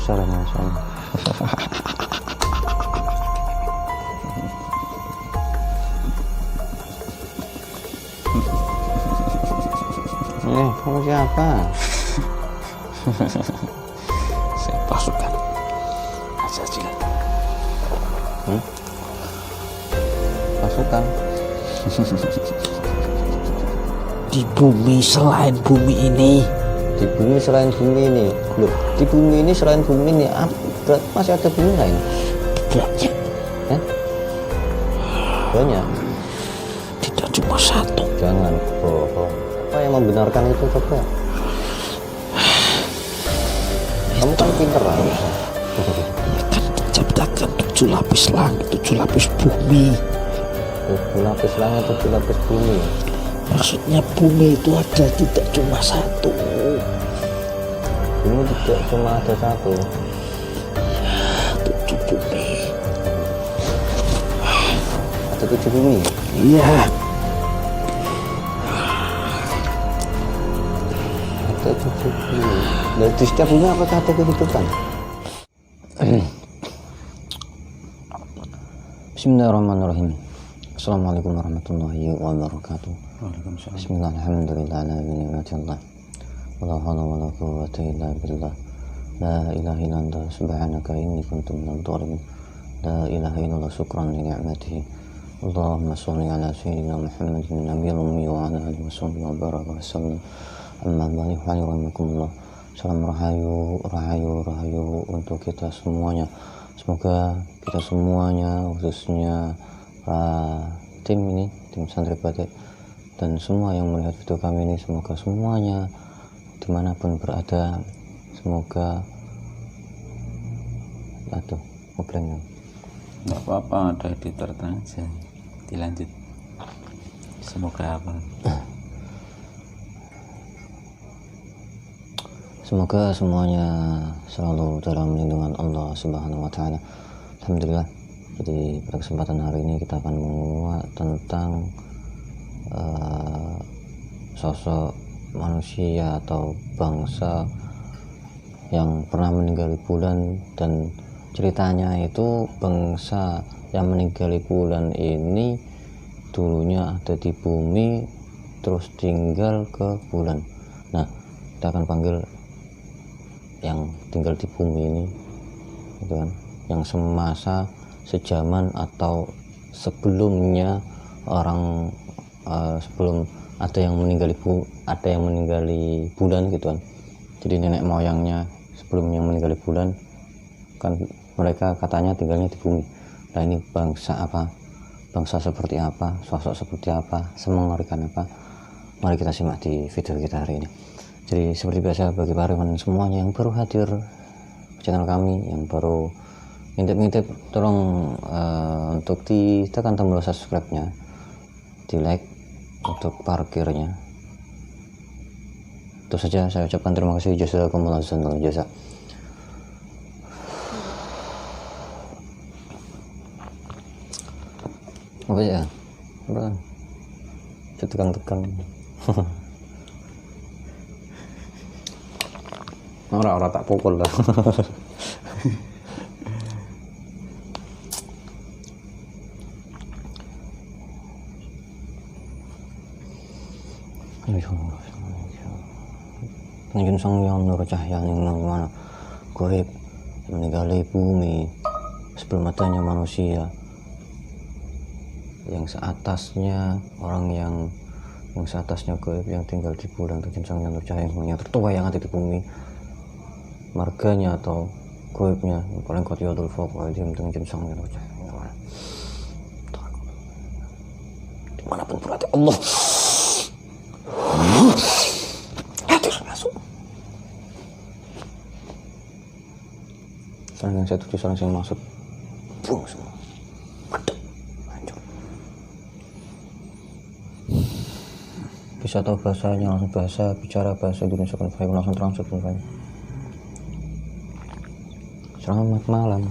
besar ya Mas. Kamu siapa? Saya pasukan Pancasila. Pasukan Di bumi selain bumi ini. di bumi selain bumi ini. Loh, di bumi ini selain bumi ini berarti masih ada bumi lain? Banyak. Banyak. Tidak cuma satu. Jangan bohong. Apa yang membenarkan itu coba? Kamu kan pinter lah. Ya kan diciptakan 7 lapis langit, 7 lapis bumi. 7 lapis langit, 7 lapis bumi. Maksudnya bumi itu ada tidak cuma satu. Bumi tidak cuma ada satu. Ya, 7 bumi. Ada 7 bumi. Iya. Ada 7 bumi. Dan di setiap bumi apakah ada kehidupan? Bismillahirrahmanirrahim. Assalamualaikum warahmatullahi wabarakatuh. Bismillah, alhamdulillah, ala ni'matillah. Wala hawla wala quwwata illa billah. La ilaha illa anta subhanaka inni kuntu minadh dhalimin. La ilaha illallah, syukran li ni'matihi. Allahumma shalli ala sayyidina Muhammadin nabiyil ummi wa ala alihi wa baraka wa sallam. Amma ba'du, rahimakumullah. Salam rahayu untuk kita semuanya. Semoga kita semuanya, khususnya tim santri batik dan semua yang melihat video kami ini, semoga semuanya dimanapun berada, semoga nggak apa-apa, ada editor aja, dilanjut. Semoga apa? Semoga semuanya selalu dalam lindungan Allah Subhanahu wa Ta'ala. Alhamdulillah. Jadi pada kesempatan hari ini kita akan menguak tentang sosok manusia atau bangsa yang pernah meninggali bulan, dan ceritanya itu bangsa yang meninggali bulan ini dulunya ada di bumi terus tinggal ke bulan. Nah, kita akan panggil yang tinggal di bumi ini, gitu kan, yang semasa, sejaman atau sebelumnya orang sebelum ada yang meninggali bulan, gitu kan. Jadi nenek moyangnya sebelum yang meninggali bulan kan, mereka katanya tinggalnya di bumi. Nah, ini bangsa apa, bangsa seperti apa, sosok seperti apa, semengerikan apa, mari kita simak di video kita hari ini. Jadi seperti biasa, bagi para teman semuanya yang baru hadir ke channel kami, yang baru ngintip-ngintip, tolong untuk ditekan tombol subscribe-nya, di like untuk parkirnya. Itu saja, saya ucapkan terima kasih. Jazakumullah khairan jasa. Apa ya? Beran. Tekan-tekan. Orang-orang tak pukul lah. Penjun sang yang nur cahaya yang mana goib meninggali bumi sebelum adanya manusia, yang seatasnya orang yang seatasnya goib yang tinggal di bulan, penjun sang yang nur cahaya yang tertua yang ada di bumi, marganya atau goibnya yang paling qatiyadul fawq dia dengan jensang yang nur cahaya dimanapun berada. Allah hadir masuk. Sekarang yang saya tuju, sekarang saya masuk, buang semua, mantap, hancur. Bisa tahu bahasanya, langsung bicara bahasa Indonesia kan baik, langsung translate kan baik. Selamat malam.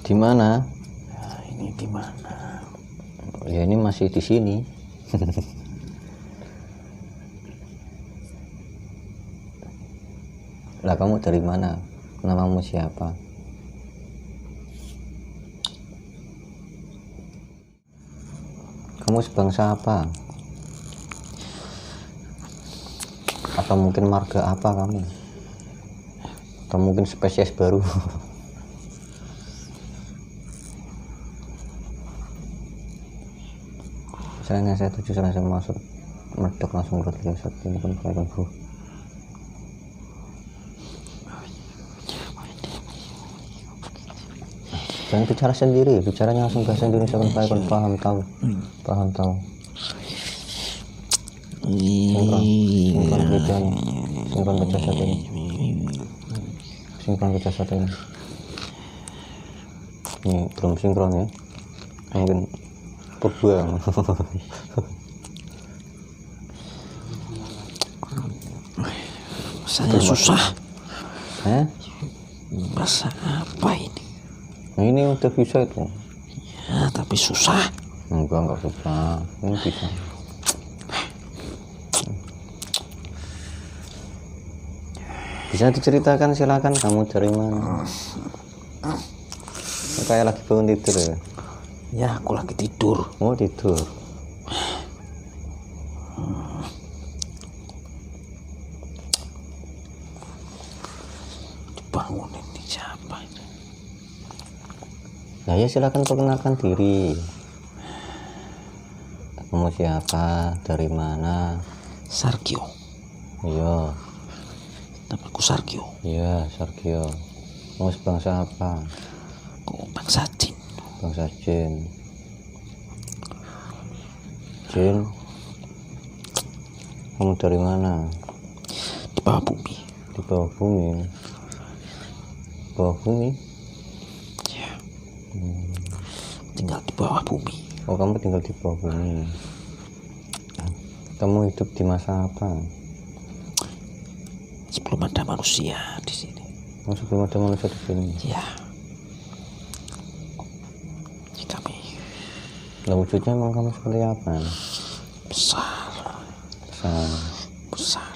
Di mana? Nah, ini di mana? Ya ini masih di sini. Lah kamu dari mana? Namamu siapa? Kamu sebangsa apa? Atau mungkin marga apa kamu? Atau mungkin spesies baru? Misalnya saya tujuh langsung masuk medok langsung ke Liosat ini kan kayak bu. Jangan bicara sendiri, bicaranya langsung bahasa Indonesia kan kayak paham tahu. Sinkron videonya, sinkron baca satu ini, sinkron baca satu ini. Ini belum sinkron ya, mungkin terbuang. Bahasanya susah. Bahasa apa ini? Nah, ini udah bisa itu. Ya, tapi susah. Enggak susah. Ini bisa. Bisa diceritakan, silakan. Kamu dari mana? Kayak lagi bangun tidur ya? Ya, aku lagi tidur. Oh, tidur. Dibangunin nih siapa ini? Nah, ya silakan perkenalkan diri. Kamu siapa? Dari mana? Sargio. Iya. Namaku Sargio. Iya, Sargio. Kamu sebangsa apa? Aku bangsa Jin. Bangsa Jin. Jin. Kamu dari mana? Di bawah bumi. Di bawah bumi. Bawah bumi? Ya. Tinggal di bawah bumi. Oh, kamu tinggal di bawah bumi. Kamu hidup di masa apa? Sebelum ada manusia di sini. Oh, sebelum ada manusia di sini. Ya. Kami. Nah, wujudnya emang kamu seperti apa? Besar. Besar.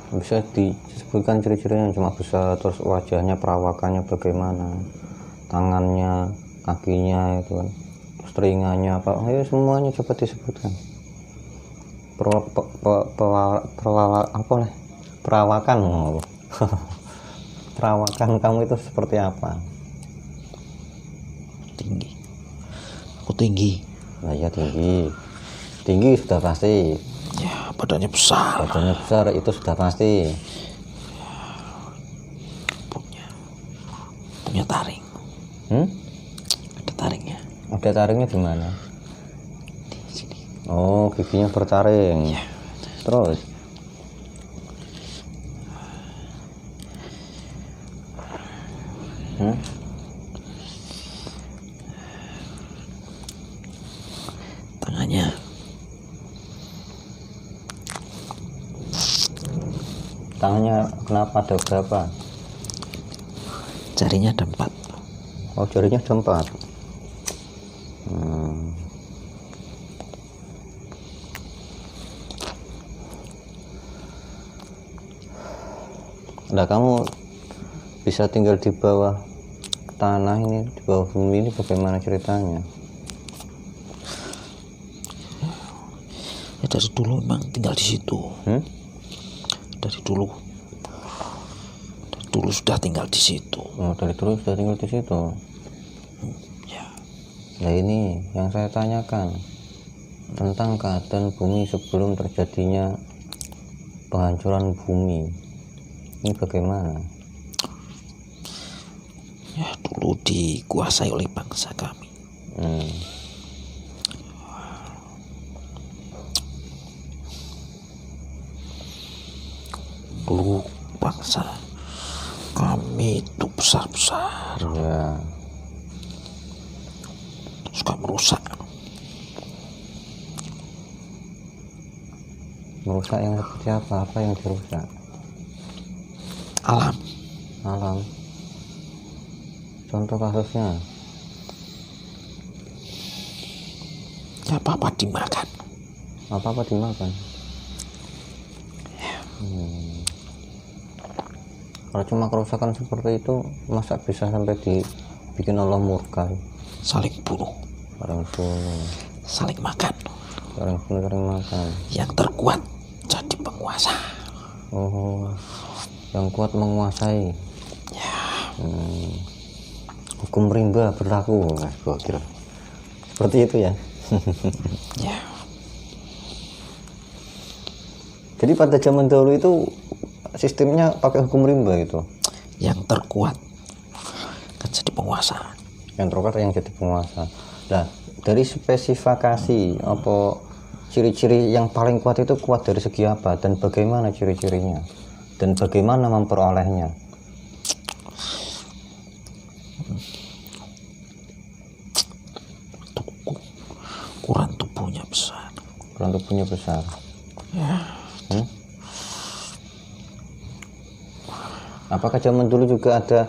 Bisa disebutkan ciri-cirinya, cuma besar, terus wajahnya, perawakannya bagaimana, tangannya, kakinya itu kan, terus telinganya apa? Ayo semuanya coba disebutkan. Perawakan. Perawakan kamu itu seperti apa? Tinggi. Aku tinggi. Nah, ya tinggi sudah pasti. Ya, badannya besar. Badannya besar itu sudah pasti. Punya taring. Ada taringnya. Ada taringnya di mana? Di sini. Oh, giginya bertaring. Ya. Terus? Tangannya kenapa ada berapa? Jarinya ada 4. Oh, jarinya ada 4. Nah, kamu bisa tinggal di bawah tanah ini, di bawah bumi ini bagaimana ceritanya? Ya dari dulu memang tinggal di situ. Dari dulu sudah tinggal di situ. Oh, dari dulu sudah tinggal di situ. Ya. Nah, ini yang saya tanyakan tentang keadaan bumi sebelum terjadinya penghancuran bumi. Ini bagaimana? Ya, dulu dikuasai oleh bangsa kami. Dulu bangsa kami itu besar-besar. Ya. Suka merusak. Merusak yang seperti apa? Apa yang dirusak? Alam. Contoh kasusnya? apa-apa dimakan. Apa-apa dimakan. Kalau cuma kerusakan seperti itu, masa bisa sampai dibikin Allah murka? Saling bunuh, saling makan. Saling makan. Yang terkuat jadi penguasa. Oh, yang kuat menguasai. Ya. Hukum rimba berlaku. Nah, gua kira seperti itu ya. Ya. Jadi pada zaman dahulu itu sistemnya pakai hukum rimba itu. Yang terkuat kan jadi penguasa. Yang terkuat yang jadi penguasa. Nah, dari spesifikasi apa ciri-ciri yang paling kuat itu kuat dari segi apa dan bagaimana ciri-cirinya dan bagaimana memperolehnya? Ukuran tubuhnya besar. Ukuran tubuhnya besar. Ya. Apakah zaman dulu juga ada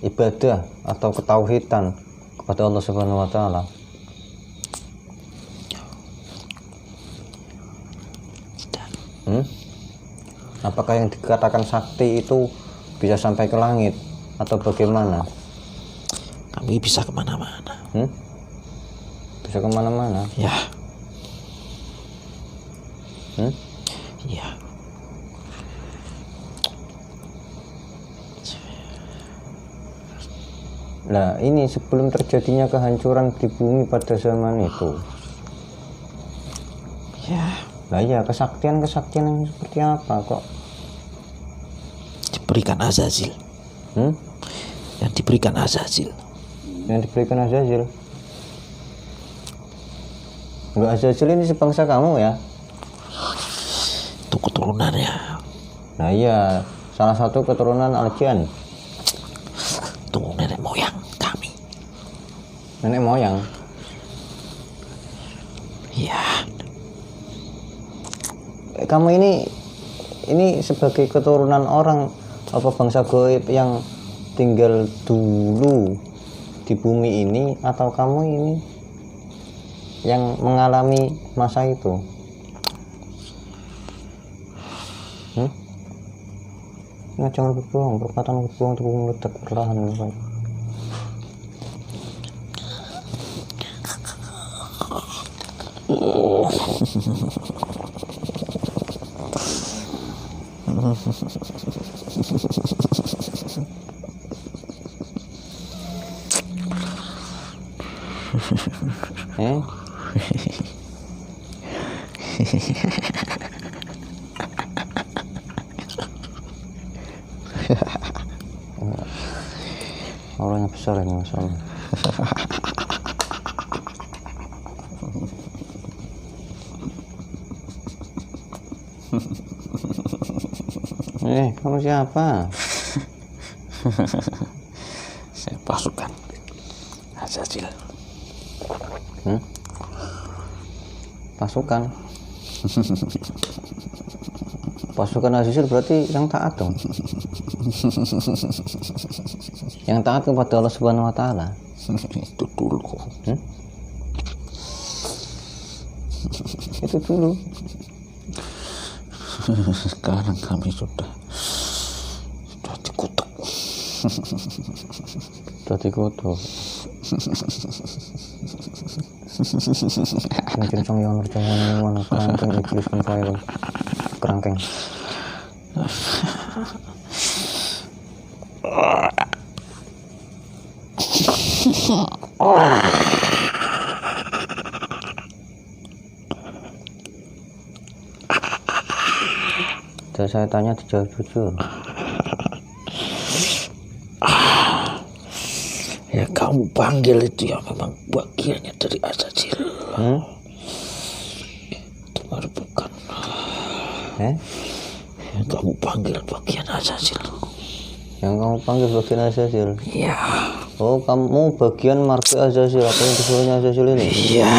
ibadah atau ketauhidan kepada Allah Subhanahu wa taala? Apakah yang dikatakan sakti itu bisa sampai ke langit atau bagaimana? Kami bisa kemana-mana. Bisa kemana-mana? Ya. Ya. Nah, ini sebelum terjadinya kehancuran di bumi pada zaman itu. Ya. Nah ya, kesaktian yang seperti apa kok? Diberikan Azazil. Yang diberikan Azazil. Yang diberikan Azazil. Enggak, Azazil ini sebangsa kamu ya? Itu keturunannya. Nah iya, salah satu keturunan Al-Jan. Itu nenek moyang kami. Nenek moyang? Iya. Kamu ini sebagai keturunan orang apa bangsa goib yang tinggal dulu di bumi ini, atau kamu ini yang mengalami masa itu? Nah, jangan berbohong, perkataan berbohong tubuh meledak perlahan. Auranya besar ini masalah. Kamu siapa? Saya pasukan Azazil. Pasukan? Pasukan Azazil berarti yang taat dong. Yang taat kepada Allah Subhanahu wa taala. Itu dulu. Itu dulu. Sekarang kami sudah dikutuk. Sudah dikutuk. Mungkin sang yang berjalan kerangkeng iblis penfail kerangkeng. Jadi saya tanya dijawab jujur. Ya kamu panggil itu ya memang bagiannya dari Azazil. Itu baru bukan. Yang kamu panggil bagian Azazil. Yang kamu panggil bagian Azazil? Iya. Oh, kamu bagian marga Azazil atau yang disuruhnya Azazil ini? Iya.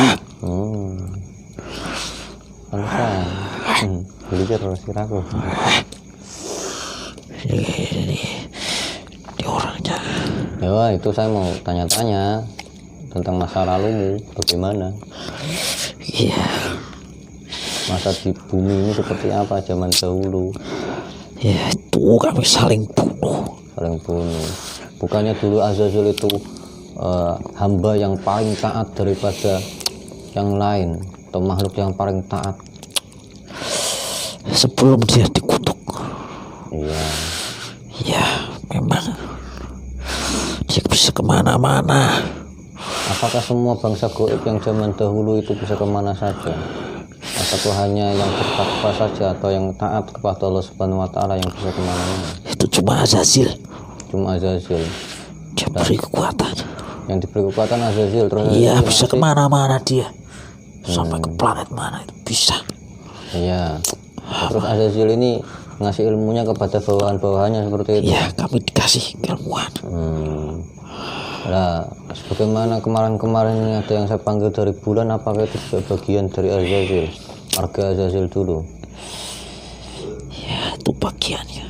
Pantesan. Belajar harus kiraku. Ini orangnya. Ya itu saya mau tanya-tanya tentang masa lalumu, bagaimana? Iya. Masa di bumi ini seperti apa zaman dahulu? Ya itu kami saling bunuh. Saling bunuh. Bukannya dulu Azazil itu hamba yang paling taat daripada yang lain, atau makhluk yang paling taat sebelum dia dikutuk. Iya. Ya memang dia bisa kemana-mana. Apakah semua bangsa goib yang zaman dahulu itu bisa kemana saja? Atau hanya yang bertakwa saja atau yang taat kepada Allah Subhanahu wa Ta'ala yang bisa kemana-mana? Itu cuma Azazil. Cuma Azazil. Dia beri kekuatan. Yang diberi kekuatan Azazil. Iya bisa kemana-mana dia. Sampai ke planet mana itu bisa. Iya. Terus Azazil ini ngasih ilmunya kepada bawahan-bawahannya seperti itu. Iya kami dikasih ilmuwan. Nah, sebagaimana kemarin-kemarin ini ada yang saya panggil dari bulan, apakah itu juga bagian dari Azazil? Marga Azazil dulu. Ya itu bagiannya.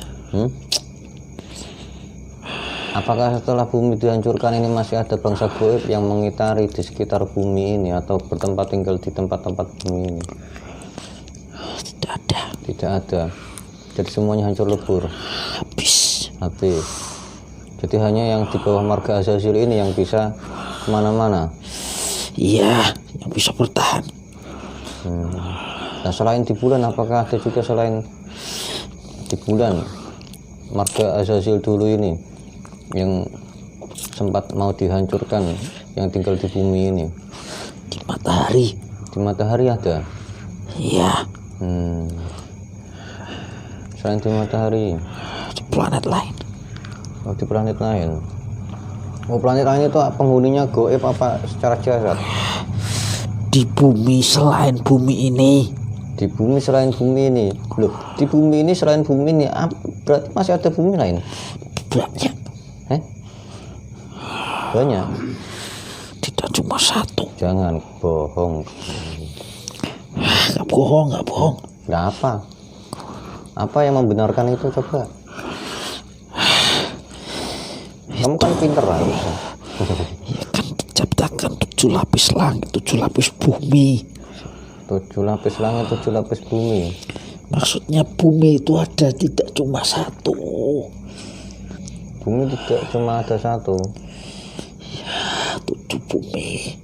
Apakah setelah bumi dihancurkan ini masih ada bangsa goib yang mengitari di sekitar bumi ini atau bertempat tinggal di tempat-tempat bumi ini? Tidak ada. Tidak ada. Jadi semuanya hancur lebur. Habis. Jadi hanya yang di bawah marga Azazil ini yang bisa kemana-mana. Iya, yang bisa bertahan. Nah selain di bulan, apakah ada juga selain di bulan marga Azazil dulu ini yang sempat mau dihancurkan, yang tinggal di bumi ini? Di matahari. Di matahari ada? Iya. Selain di matahari? Di planet lain. Oh, di planet lain. Oh, planet lain itu penghuninya goib apa secara jasad? Di bumi selain bumi ini. Di bumi selain bumi ini. Loh, di bumi ini selain bumi ini berarti masih ada bumi lain? Banyak. Banyak. Tidak cuma satu. Jangan bohong. Nggak bohong. Nggak apa? Apa yang membenarkan itu coba? Kamu kan pinter lah. Ya kan diciptakan 7 lapis langit, 7 lapis bumi. 7 lapis langit, 7 lapis bumi. Maksudnya bumi itu ada tidak cuma satu. Bumi tidak cuma ada satu. Ya 7 bumi.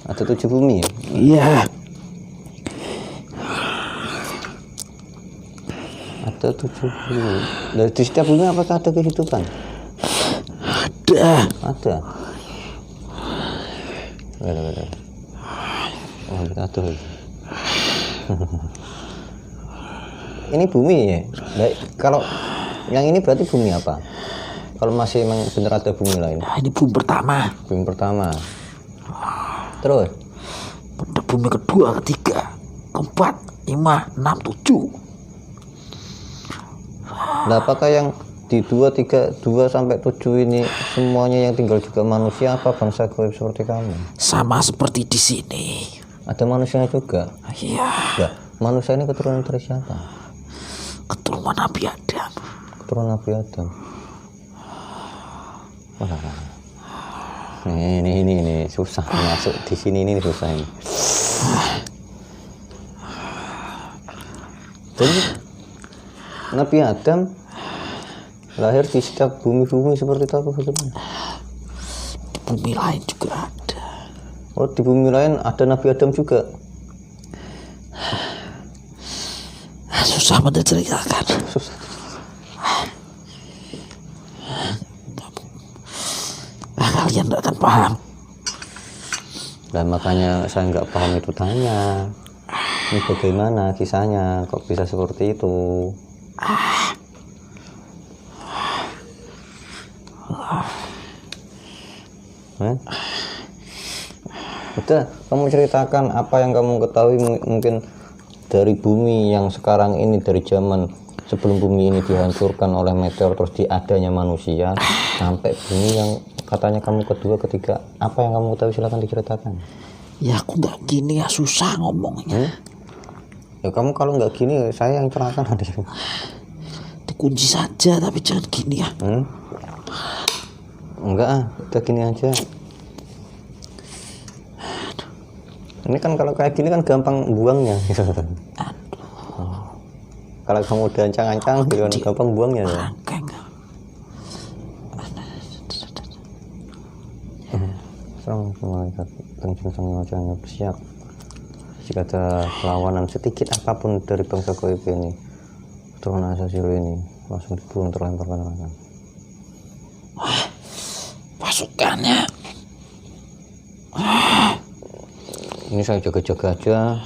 Ada 7 bumi ya? Iya. Ada 7 bumi. Dari di setiap bumi apakah ada kehidupan? Ada. Ada. Oh, ada. Ini bumi ya? Kalau yang ini berarti bumi apa? Kalau masih memang benar ada bumi lain? Nah, ini bumi pertama. Bumi pertama. Terus? Bumi kedua, ketiga, keempat, 5, 6, 7. Nah, apakah yang di 2 sampai 7 ini semuanya yang tinggal juga manusia apa bangsa goib seperti kamu? Sama seperti di sini. Ada manusianya juga? Iya. Ya, manusia ini keturunan dari siapa? Keturunan Nabi Adam. Keturunan Nabi Adam. Ini susah masuk di sini, ini susah ini. Jadi Nabi Adam lahir di setiap bumi-bumi seperti itu apa bagaimana? Bumi lain juga ada. Oh, di bumi lain ada Nabi Adam juga? Susah menceritakan. Susah. Kalian tidak akan paham. Dan makanya saya nggak paham itu tanya. Ini bagaimana kisahnya? Kok bisa seperti itu? Udah, kamu ceritakan apa yang kamu ketahui mungkin dari bumi yang sekarang ini, dari zaman sebelum bumi ini dihancurkan oleh meteor terus diadanya manusia sampai bumi yang katanya kamu kedua, ketiga. Apa yang kamu ketahui silakan diceritakan. Ya aku nggak gini ya, susah ngomongnya. Ya kamu kalau nggak gini saya yang cerahkan. Dikunci saja tapi jangan gini ya. Enggak udah gini aja. Ini kan kalau kayak gini kan gampang buangnya gitu. Kalau kamu udah ancang-ancang gitu gampang buangnya ya. Assalamualaikum warahmatullahi wabarakatuh. Siap. Jika ada perlawanan sedikit apapun dari bangsa goib ini, keturunan Asasilu ini, langsung dibunuh, terlempar ke neraka. Pasukannya. Ini saya jaga-jaga aja.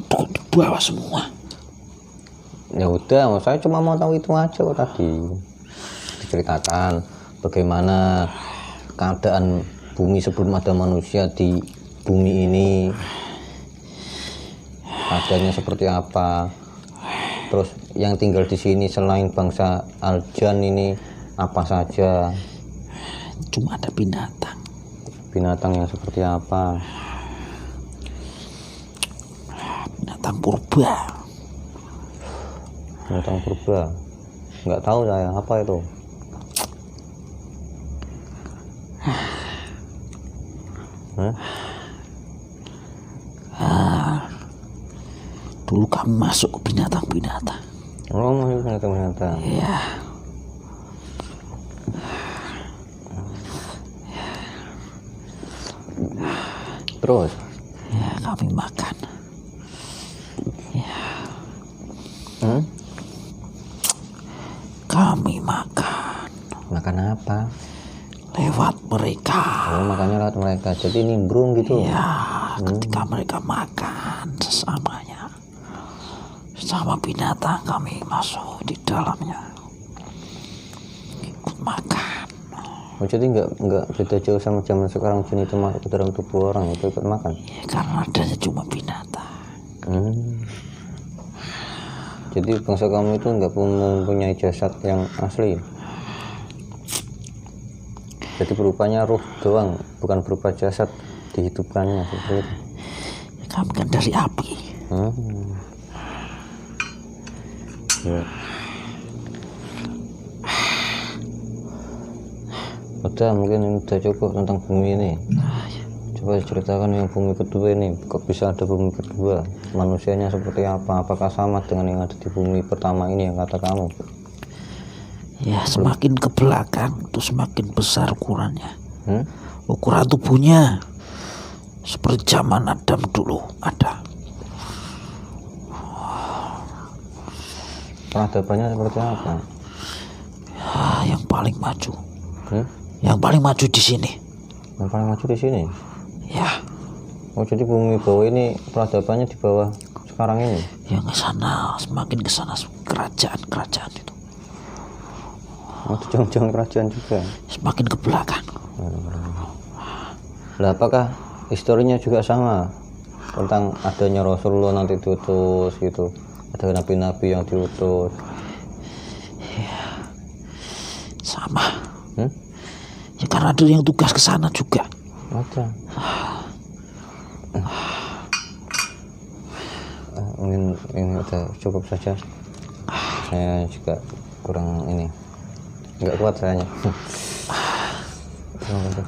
Tuh dibawa semua. Ya udah, saya cuma mau tahu itu aja kok tadi. Diceritakan bagaimana keadaan bumi sebelum ada manusia di bumi ini, keadaannya seperti apa. Terus yang tinggal di sini selain bangsa Aljan ini apa saja? Cuma ada binatang. Binatang yang seperti apa? Binatang purba. Binatang purba. Nggak tahu saya apa itu. Dulu kamu masuk ke binatang-binatang. Oh, masuk binatang-binatang. Iya. Terus? Ya, kami makan. Ya. Kami makan. Makan apa? Lewat mereka. Oh, makannya lewat mereka. Jadi nimbrung gitu. Ya, ketika mereka makan sesamanya, sama binatang kami masuk di dalamnya, ikut makan. Oh, jadi nggak beda jauh sama zaman sekarang, jin itu masuk ke dalam tubuh orang itu ikut makan. Ya, karena adanya cuma binatang. Jadi bangsa kamu itu nggak mempunyai jasad yang asli. Jadi berupanya ruh doang, bukan berupa jasad dihidupkannya seperti itu. Ya, kami kan dari api. Ya. Udah, mungkin ini udah cukup tentang bumi ini. Coba ceritakan yang bumi kedua ini. Kok bisa ada bumi kedua? Manusianya seperti apa? Apakah sama dengan yang ada di bumi pertama ini yang kata kamu? Ya, semakin ke belakang itu semakin besar ukurannya. Ukuran tubuhnya seperti zaman Adam dulu ada. Peradabannya seperti apa? Ya, yang paling maju. Yang paling maju di sini. Yang paling maju di sini? Ya. Oh, jadi bumi bawah ini peradabannya di bawah sekarang ini? Yang ke sana, semakin ke sana kerajaan-kerajaan itu. Oh, itu jangan kerajaan juga. Semakin ke belakang. Lah, apakah historinya juga sama tentang adanya Rasulullah nanti diutus gitu? Ada nabi-nabi yang diutus? Ya, sama. Ya, karena ada yang tugas ke sana juga. Ada. Mungkin ini udah cukup saja. Saya juga kurang ini, nggak kuat sayanya. Terima kasih.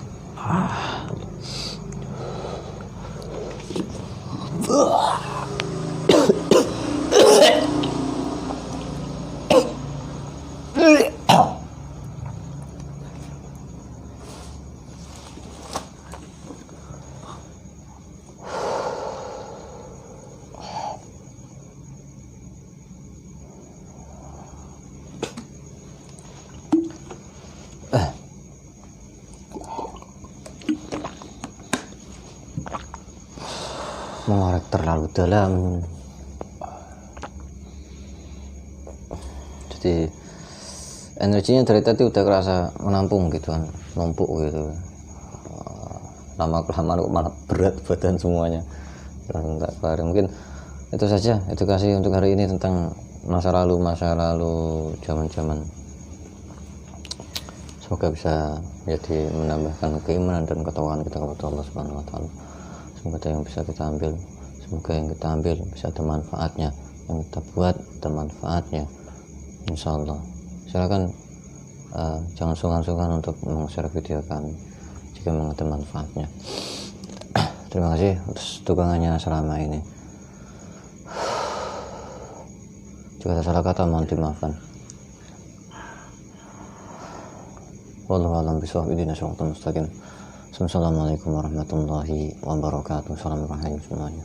Mengorek terlalu dalam, jadi energinya dari tadi udah kerasa menampung gitu kan, numpuk gitu. Lama kelamaan kok malah berat badan semuanya, enggak kelar. Mungkin itu saja edukasi untuk hari ini tentang masa lalu zaman-zaman. Semoga bisa menjadi menambahkan keimanan dan ketakwaan kita kepada Allah Subhanahu wa taala. Semoga ada yang bisa kita ambil, semoga yang kita ambil bisa ada manfaatnya, yang kita buat ada manfaatnya, insyaallah. Silakan jangan sungkan-sungkan untuk meng-share video kami jika mengerti manfaatnya. Terima kasih atas dukungannya selama ini. Jika ada salah kata mohon dimaafkan. Wallahu a'lam bishawab. Ihdinas siratal mustaqim. Assalamualaikum warahmatullahi wabarakatuh. Salam rahim semuanya.